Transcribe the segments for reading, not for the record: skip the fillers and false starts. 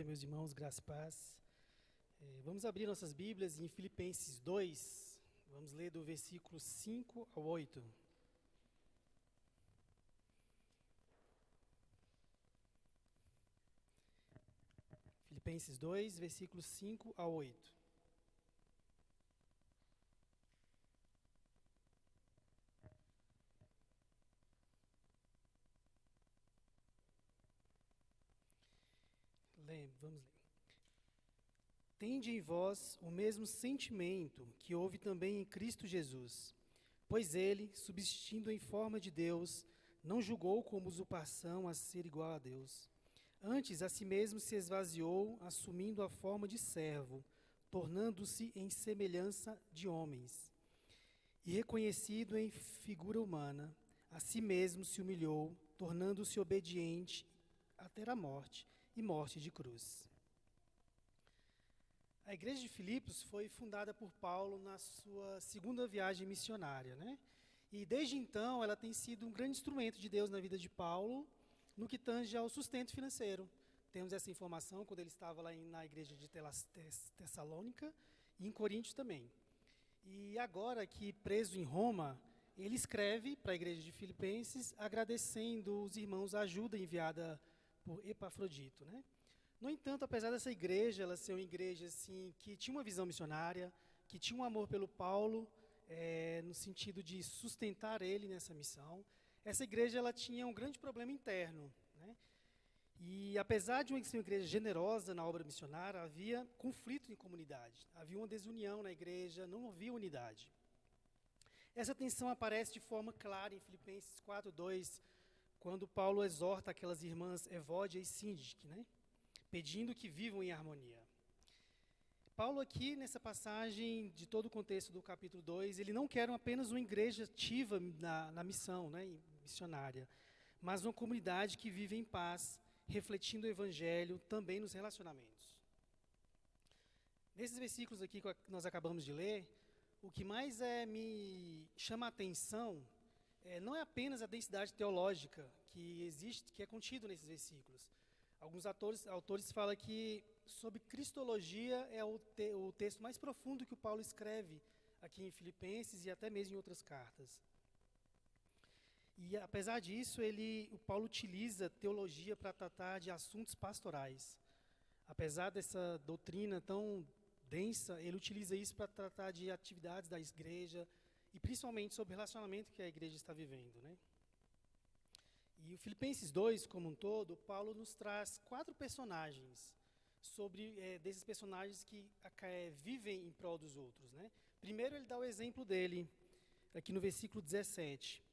meus irmãos, graça e paz. Vamos abrir nossas Bíblias em Filipenses 2, vamos ler do versículo 5 ao 8. Filipenses 2, versículos 5 ao 8. Vamos ler. Tende em vós o mesmo sentimento que houve também em Cristo Jesus, pois ele, subsistindo em forma de Deus, não julgou como usurpação a ser igual a Deus. Antes, a si mesmo se esvaziou, assumindo a forma de servo, tornando-se em semelhança de homens. E reconhecido em figura humana, a si mesmo se humilhou, tornando-se obediente até a morte, e morte de cruz. A igreja de Filipos foi fundada por Paulo na sua segunda viagem missionária, né? E desde então ela tem sido um grande instrumento de Deus na vida de Paulo, no que tange ao sustento financeiro. Temos essa informação quando ele estava lá na igreja de Tessalônica e em Coríntios também. E agora que preso em Roma, ele escreve para a igreja de Filipenses agradecendo os irmãos a ajuda enviada por Epafrodito, né? No entanto, apesar dessa igreja, ela ser uma igreja assim, que tinha uma visão missionária, que tinha um amor pelo Paulo, no sentido de sustentar ele nessa missão, essa igreja ela tinha um grande problema interno, né? E apesar de ser uma igreja generosa na obra missionária, havia conflito em comunidade, havia uma desunião na igreja, não havia unidade. Essa tensão aparece de forma clara em Filipenses 4:2, quando Paulo exorta aquelas irmãs Evódia e Síndique, né? Pedindo que vivam em harmonia. Paulo aqui, nessa passagem, de todo o contexto do capítulo 2, ele não quer apenas uma igreja ativa na missão, né, missionária, mas uma comunidade que vive em paz, refletindo o evangelho também nos relacionamentos. Nesses versículos aqui que nós acabamos de ler, o que mais me chama a atenção não é apenas a densidade teológica que existe, que é contido nesses versículos. Alguns autores falam que sobre cristologia é o texto mais profundo que o Paulo escreve aqui em Filipenses e até mesmo em outras cartas. E apesar disso, o Paulo utiliza teologia para tratar de assuntos pastorais. Apesar dessa doutrina tão densa, ele utiliza isso para tratar de atividades da igreja e principalmente sobre o relacionamento que a igreja está vivendo, né? E o Filipenses 2, como um todo, Paulo nos traz 4 personagens, desses personagens que vivem em prol dos outros, né? Primeiro ele dá o exemplo dele, aqui no versículo 17,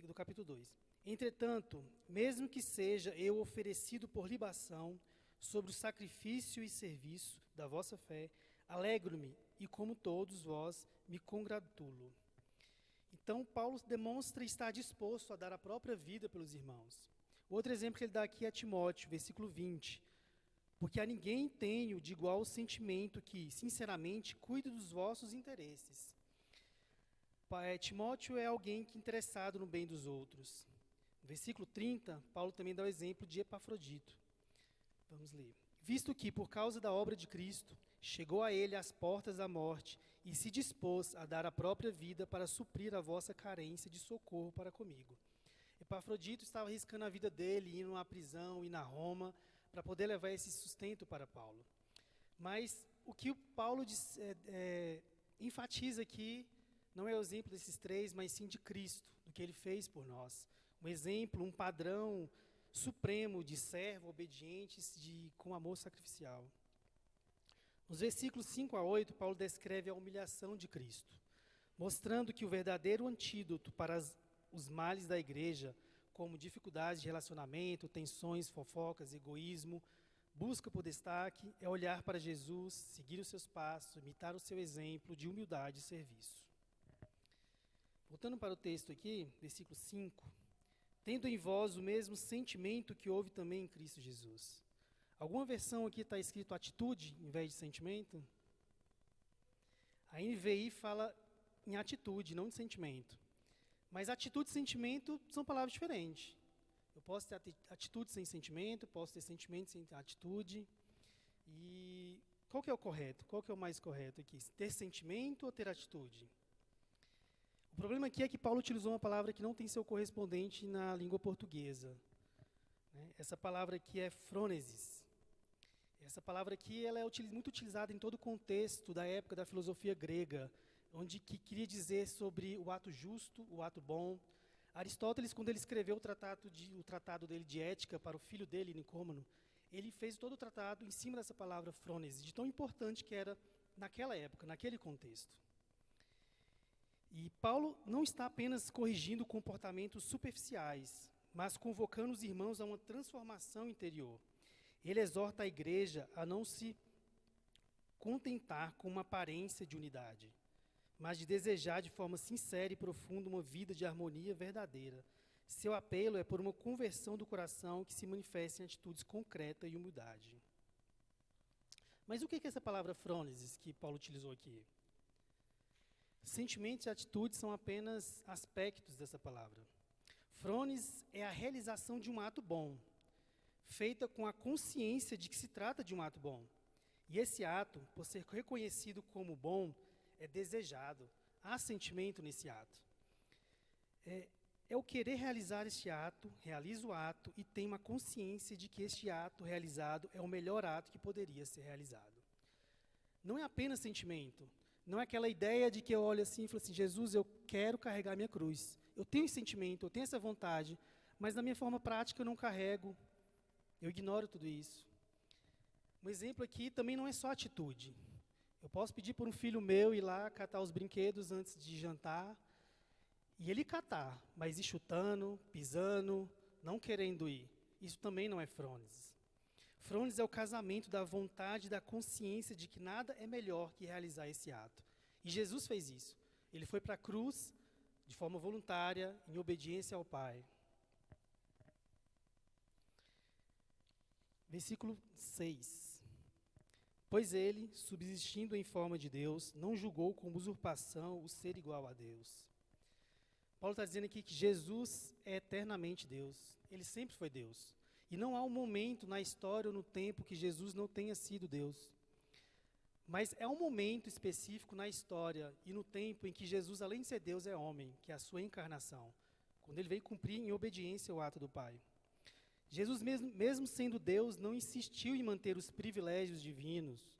do capítulo 2. Entretanto, mesmo que seja eu oferecido por libação sobre o sacrifício e serviço da vossa fé, alegro-me e como todos vós me congratulo. Então, Paulo demonstra estar disposto a dar a própria vida pelos irmãos. Outro exemplo que ele dá aqui é Timóteo, versículo 20. Porque a ninguém tenho de igual sentimento que, sinceramente, cuide dos vossos interesses. Timóteo é alguém que é interessado no bem dos outros. No versículo 30, Paulo também dá o exemplo de Epafrodito. Vamos ler. Visto que, por causa da obra de Cristo, chegou a ele às portas da morte e se dispôs a dar a própria vida para suprir a vossa carência de socorro para comigo. Epafrodito estava arriscando a vida dele, indo à prisão e na Roma, para poder levar esse sustento para Paulo. Mas o que o Paulo enfatiza aqui não é o exemplo desses 3, mas sim de Cristo, do que ele fez por nós. Um exemplo, um padrão supremo de servo, obedientes, com amor sacrificial. Nos versículos 5 a 8, Paulo descreve a humilhação de Cristo, mostrando que o verdadeiro antídoto para os males da igreja, como dificuldades de relacionamento, tensões, fofocas, egoísmo, busca por destaque, é olhar para Jesus, seguir os seus passos, imitar o seu exemplo de humildade e serviço. Voltando para o texto aqui, versículo 5, tendo em vós o mesmo sentimento que houve também em Cristo Jesus. Alguma versão aqui está escrito atitude, em vez de sentimento? A NVI fala em atitude, não de sentimento. Mas atitude e sentimento são palavras diferentes. Eu posso ter atitude sem sentimento, posso ter sentimento sem atitude. E qual que é o correto? Qual que é o mais correto aqui? Ter sentimento ou ter atitude? O problema aqui é que Paulo utilizou uma palavra que não tem seu correspondente na língua portuguesa, né? Essa palavra aqui é frônesis. Essa palavra aqui ela é muito utilizada em todo o contexto da época da filosofia grega, onde que queria dizer sobre o ato justo, o ato bom. Aristóteles, quando ele escreveu o tratado dele de ética para o filho dele, Nicômaco, ele fez todo o tratado em cima dessa palavra frônesis, de tão importante que era naquela época, naquele contexto. E Paulo não está apenas corrigindo comportamentos superficiais, mas convocando os irmãos a uma transformação interior. Ele exorta a igreja a não se contentar com uma aparência de unidade, mas de desejar de forma sincera e profunda uma vida de harmonia verdadeira. Seu apelo é por uma conversão do coração que se manifesta em atitudes concretas e humildade. Mas o que é essa palavra frônesis que Paulo utilizou aqui? Sentimentos e atitudes são apenas aspectos dessa palavra. Frônesis é a realização de um ato bom, feita com a consciência de que se trata de um ato bom. E esse ato, por ser reconhecido como bom, é desejado. Há sentimento nesse ato. É o querer realizar este ato, realiza o ato e tem uma consciência de que este ato realizado é o melhor ato que poderia ser realizado. Não é apenas sentimento. Não é aquela ideia de que eu olho assim e falo assim, Jesus, eu quero carregar minha cruz. Eu tenho esse sentimento, eu tenho essa vontade, mas na minha forma prática eu não carrego. Eu ignoro tudo isso. Um exemplo aqui também não é só atitude. Eu posso pedir por um filho meu ir lá catar os brinquedos antes de jantar, e ele catar, mas ir chutando, pisando, não querendo ir. Isso também não é frônesis. Frônesis é o casamento da vontade e da consciência de que nada é melhor que realizar esse ato. E Jesus fez isso. Ele foi para a cruz de forma voluntária, em obediência ao Pai. Versículo 6. Pois ele, subsistindo em forma de Deus, não julgou como usurpação o ser igual a Deus. Paulo está dizendo aqui que Jesus é eternamente Deus. Ele sempre foi Deus. E não há um momento na história ou no tempo que Jesus não tenha sido Deus. Mas é um momento específico na história e no tempo em que Jesus, além de ser Deus, é homem, que é a sua encarnação. Quando ele veio cumprir em obediência o ato do Pai. Jesus, mesmo sendo Deus, não insistiu em manter os privilégios divinos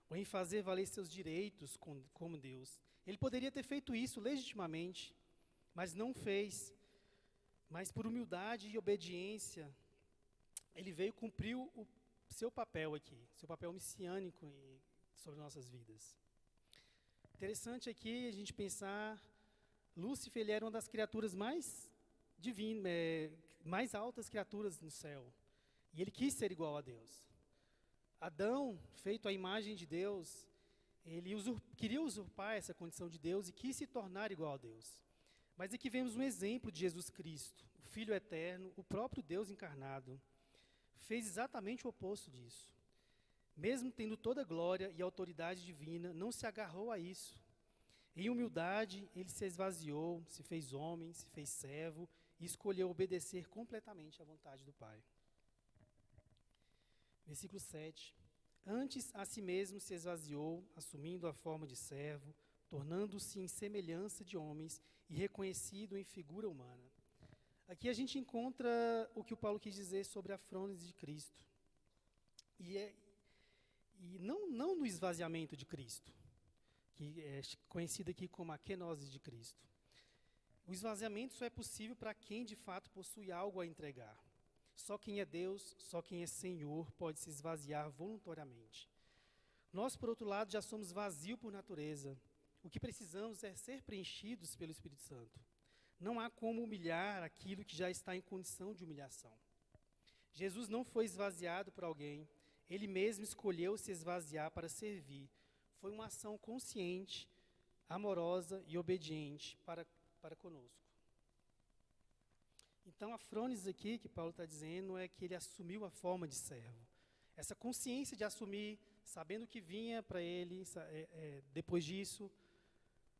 ou em fazer valer seus direitos como Deus. Ele poderia ter feito isso legitimamente, mas não fez. Mas por humildade e obediência, ele veio cumprir o seu papel aqui, seu papel messiânico sobre nossas vidas. Interessante aqui a gente pensar, Lúcifer ele era uma das criaturas mais divinas, mais altas criaturas no céu. E ele quis ser igual a Deus. Adão, feito à imagem de Deus, ele queria usurpar essa condição de Deus e quis se tornar igual a Deus. Mas aqui vemos um exemplo de Jesus Cristo, o Filho eterno, o próprio Deus encarnado. Fez exatamente o oposto disso. Mesmo tendo toda a glória e autoridade divina, não se agarrou a isso. Em humildade, ele se esvaziou, se fez homem, se fez servo, e escolheu obedecer completamente à vontade do Pai. Versículo 7. Antes a si mesmo se esvaziou, assumindo a forma de servo, tornando-se em semelhança de homens e reconhecido em figura humana. Aqui a gente encontra o que o Paulo quis dizer sobre a frônese de Cristo. E não no esvaziamento de Cristo, que é conhecido aqui como a kenosis de Cristo. O esvaziamento só é possível para quem de fato possui algo a entregar. Só quem é Deus, só quem é Senhor pode se esvaziar voluntariamente. Nós, por outro lado, já somos vazios por natureza. O que precisamos é ser preenchidos pelo Espírito Santo. Não há como humilhar aquilo que já está em condição de humilhação. Jesus não foi esvaziado por alguém. Ele mesmo escolheu se esvaziar para servir. Foi uma ação consciente, amorosa e obediente para conosco. Então, a frônesis aqui, que Paulo está dizendo, é que ele assumiu a forma de servo. Essa consciência de assumir, sabendo que vinha para ele, depois disso,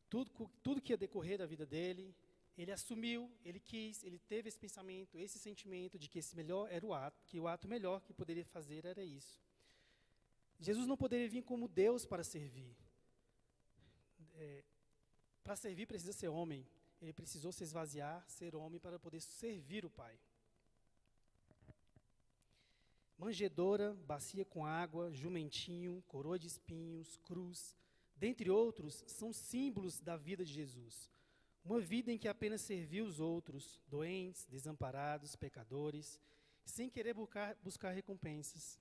tudo que ia decorrer da vida dele, Ele assumiu, ele quis, ele teve esse pensamento, esse sentimento de que esse melhor era o ato, que o ato melhor que poderia fazer era isso. Jesus não poderia vir como Deus para servir. Para servir precisa ser homem. Ele precisou se esvaziar, ser homem para poder servir o Pai. Manjedoura, bacia com água, jumentinho, coroa de espinhos, cruz, dentre outros, são símbolos da vida de Jesus. Uma vida em que apenas serviu os outros, doentes, desamparados, pecadores, sem querer buscar recompensas.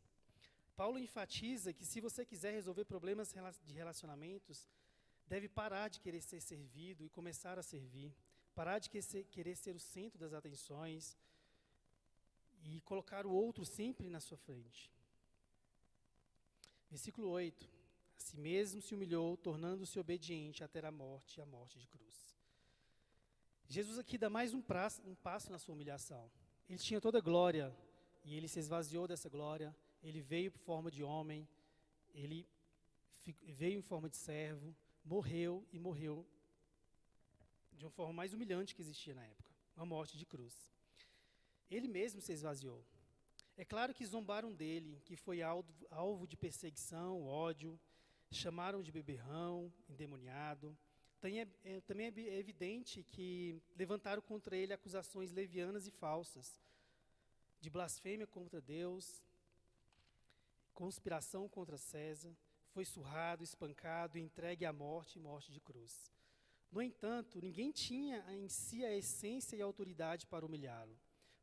Paulo enfatiza que se você quiser resolver problemas de relacionamentos, deve parar de querer ser servido e começar a servir. Parar de querer ser o centro das atenções e colocar o outro sempre na sua frente. Versículo 8. A si mesmo se humilhou, tornando-se obediente até a morte de cruz. Jesus aqui dá mais um passo na sua humilhação. Ele tinha toda a glória e ele se esvaziou dessa glória. Ele veio por forma de homem, ele veio em forma de servo, morreu e morreu de uma forma mais humilhante que existia na época, uma morte de cruz. Ele mesmo se esvaziou. É claro que zombaram dele, que foi alvo de perseguição, ódio, chamaram de beberrão, endemoniado. Também é evidente que levantaram contra ele acusações levianas e falsas, de blasfêmia contra Deus, conspiração contra César, foi surrado, espancado e entregue à morte de cruz. No entanto, ninguém tinha em si a essência e a autoridade para humilhá-lo,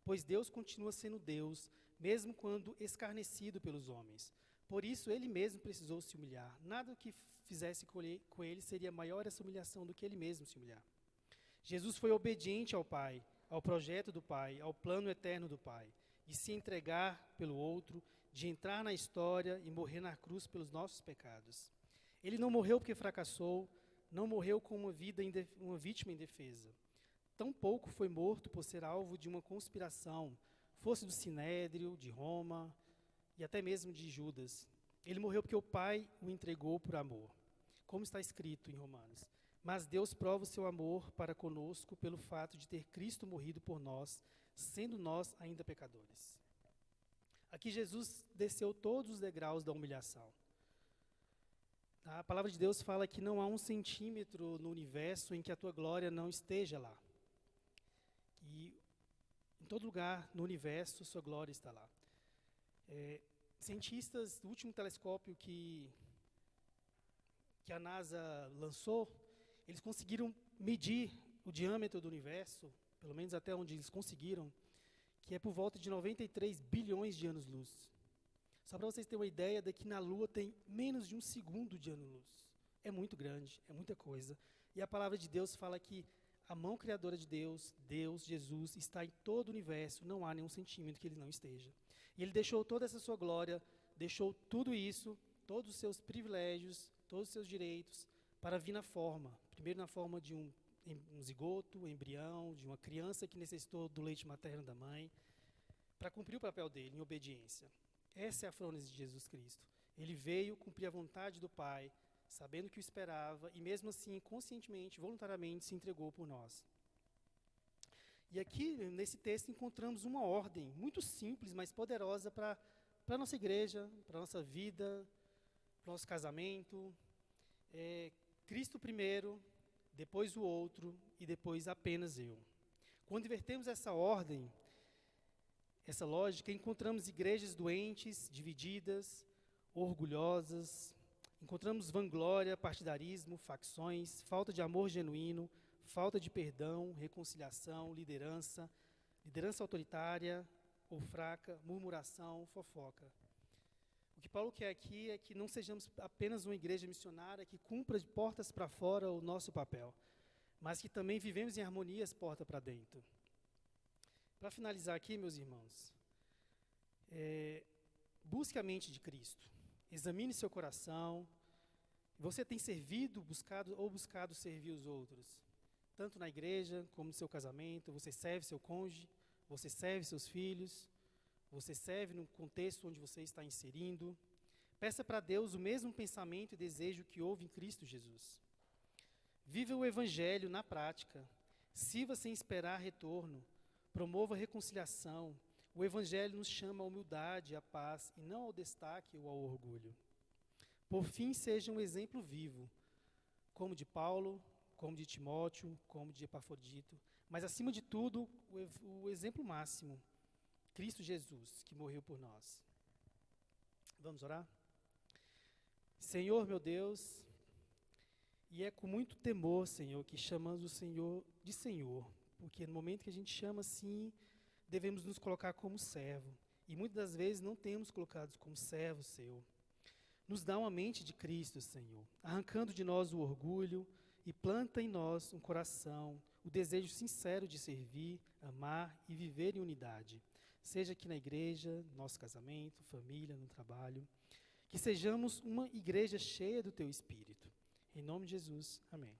pois Deus continua sendo Deus, mesmo quando escarnecido pelos homens. Por isso, ele mesmo precisou se humilhar. Nada que fizesse com ele seria maior essa humilhação do que ele mesmo se humilhar. Jesus foi obediente ao Pai, ao projeto do Pai, ao plano eterno do Pai, de se entregar pelo outro, de entrar na história e morrer na cruz pelos nossos pecados. Ele não morreu porque fracassou, não morreu como uma vítima indefesa. Tampouco foi morto por ser alvo de uma conspiração, fosse do Sinédrio, de Roma e até mesmo de Judas. Ele morreu porque o Pai o entregou por amor, como está escrito em Romanos. Mas Deus prova o seu amor para conosco pelo fato de ter Cristo morrido por nós, sendo nós ainda pecadores. Aqui Jesus desceu todos os degraus da humilhação. A palavra de Deus fala que não há 1 centímetro no universo em que a tua glória não esteja lá. E em todo lugar no universo, sua glória está lá. Cientistas do último telescópio que a NASA lançou, eles conseguiram medir o diâmetro do universo, pelo menos até onde eles conseguiram, que é por volta de 93 bilhões de anos-luz. Só para vocês terem uma ideia, daqui na Lua tem menos de 1 segundo de ano-luz. É muito grande, é muita coisa. E a palavra de Deus fala que a mão criadora de Deus, Jesus, está em todo o universo, não há nenhum centímetro que ele não esteja. E ele deixou toda essa sua glória, deixou tudo isso, todos os seus privilégios, todos os seus direitos, para vir primeiro na forma de um zigoto, um embrião, de uma criança que necessitou do leite materno da mãe, para cumprir o papel dele em obediência. Essa é a frônese de Jesus Cristo. Ele veio cumprir a vontade do Pai, sabendo que o esperava, e mesmo assim, conscientemente, voluntariamente, se entregou por nós. E aqui, nesse texto, encontramos uma ordem muito simples, mas poderosa para a nossa igreja, para a nossa vida, para o nosso casamento. Cristo primeiro, depois o outro e depois apenas eu. Quando invertemos essa ordem, essa lógica, encontramos igrejas doentes, divididas, orgulhosas, encontramos vanglória, partidarismo, facções, falta de amor genuíno, falta de perdão, reconciliação, liderança autoritária ou fraca, murmuração, fofoca. O que Paulo quer aqui é que não sejamos apenas uma igreja missionária que cumpra de portas para fora o nosso papel, mas que também vivemos em harmonias porta para dentro. Para finalizar aqui, meus irmãos, busque a mente de Cristo, examine seu coração. Você tem buscado servir os outros, tanto na igreja como no seu casamento? Você serve seu cônjuge, você serve seus filhos, você serve no contexto onde você está inserindo. Peça para Deus o mesmo pensamento e desejo que houve em Cristo Jesus. Viva o Evangelho na prática. Sirva sem esperar retorno, promova a reconciliação. O Evangelho nos chama à humildade, à paz, e não ao destaque ou ao orgulho. Por fim, seja um exemplo vivo, como de Paulo, como de Timóteo, como de Epafrodito, mas acima de tudo, o exemplo máximo, Cristo Jesus, que morreu por nós. Vamos orar? Senhor, meu Deus, e é com muito temor, Senhor, que chamamos o Senhor de Senhor, porque no momento que a gente chama assim, devemos nos colocar como servo, e muitas das vezes não temos colocados como servo, Senhor. Nos dá uma mente de Cristo, Senhor, arrancando de nós o orgulho e planta em nós um coração, o desejo sincero de servir, amar e viver em unidade, seja aqui na igreja, no nosso casamento, família, no trabalho, que sejamos uma igreja cheia do Teu Espírito. Em nome de Jesus, amém.